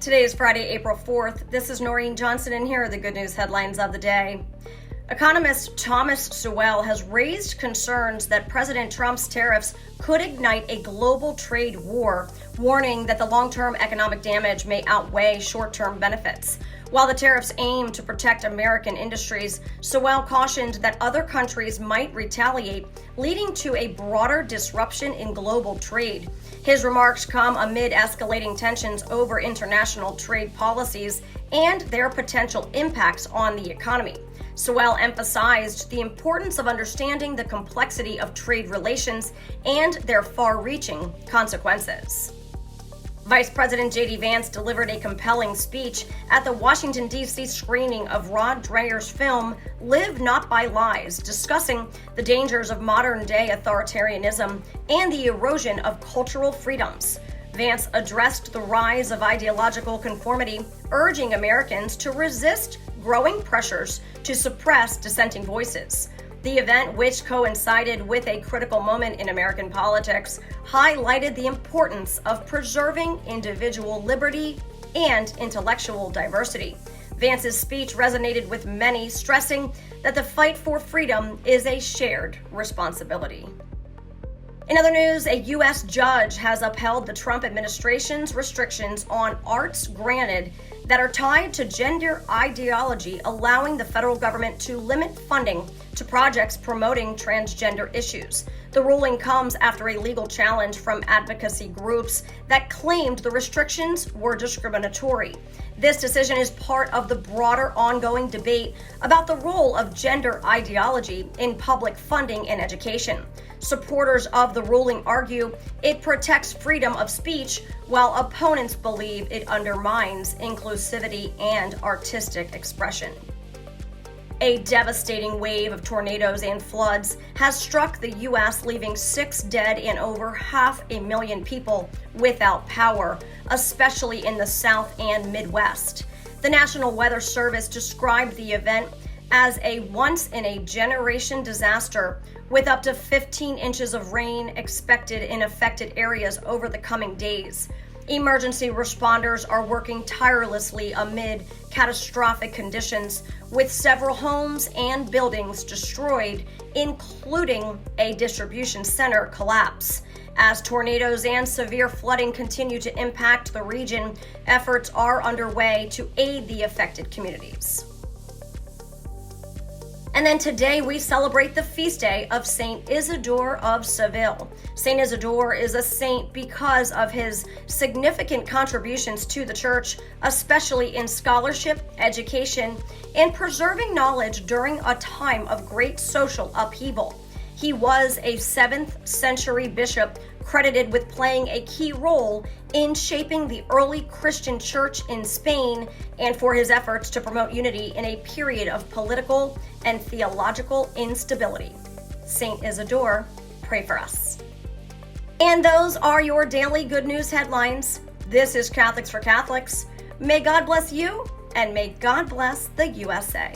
Today is Friday, April 4th. This is Noreen Johnson, and here are the good news headlines of the day. Economist Thomas Sowell has raised concerns that President Trump's tariffs could ignite a global trade war, warning that the long-term economic damage may outweigh short-term benefits. While the tariffs aim to protect American industries, Sowell cautioned that other countries might retaliate, leading to a broader disruption in global trade. His remarks come amid escalating tensions over international trade policies and their potential impacts on the economy. Sowell emphasized the importance of understanding the complexity of trade relations and their far-reaching consequences. Vice President J.D. Vance delivered a compelling speech at the Washington, D.C. screening of Rod Dreher's film, Live Not by Lies, discussing the dangers of modern-day authoritarianism and the erosion of cultural freedoms. Vance addressed the rise of ideological conformity, urging Americans to resist growing pressures to suppress dissenting voices. The event, which coincided with a critical moment in American politics, highlighted the importance of preserving individual liberty and intellectual diversity. Vance's speech resonated with many, stressing that the fight for freedom is a shared responsibility. In other news, a U.S. judge has upheld the Trump administration's restrictions on arts granted that are tied to gender ideology, allowing the federal government to limit funding to projects promoting transgender issues. The ruling comes after a legal challenge from advocacy groups that claimed the restrictions were discriminatory. This decision is part of the broader ongoing debate about the role of gender ideology in public funding and education. Supporters of the ruling argue it protects freedom of speech, while opponents believe it undermines inclusivity and artistic expression. A devastating wave of tornadoes and floods has struck the U.S., leaving 6 dead and over 500,000 people without power, especially in the South and Midwest. The National Weather Service described the event as a once-in-a-generation disaster, with up to 15 inches of rain expected in affected areas over the coming days. Emergency responders are working tirelessly amid catastrophic conditions, with several homes and buildings destroyed, including a distribution center collapse. As tornadoes and severe flooding continue to impact the region, efforts are underway to aid the affected communities. And then today we celebrate the feast day of Saint Isidore of Seville. Saint Isidore is a saint because of his significant contributions to the church, especially in scholarship, education, and preserving knowledge during a time of great social upheaval. He was a 7th century bishop credited with playing a key role in shaping the early Christian church in Spain and for his efforts to promote unity in a period of political and theological instability. Saint Isidore, pray for us. And those are your daily good news headlines. This is Catholics for Catholics. May God bless you, and may God bless the USA.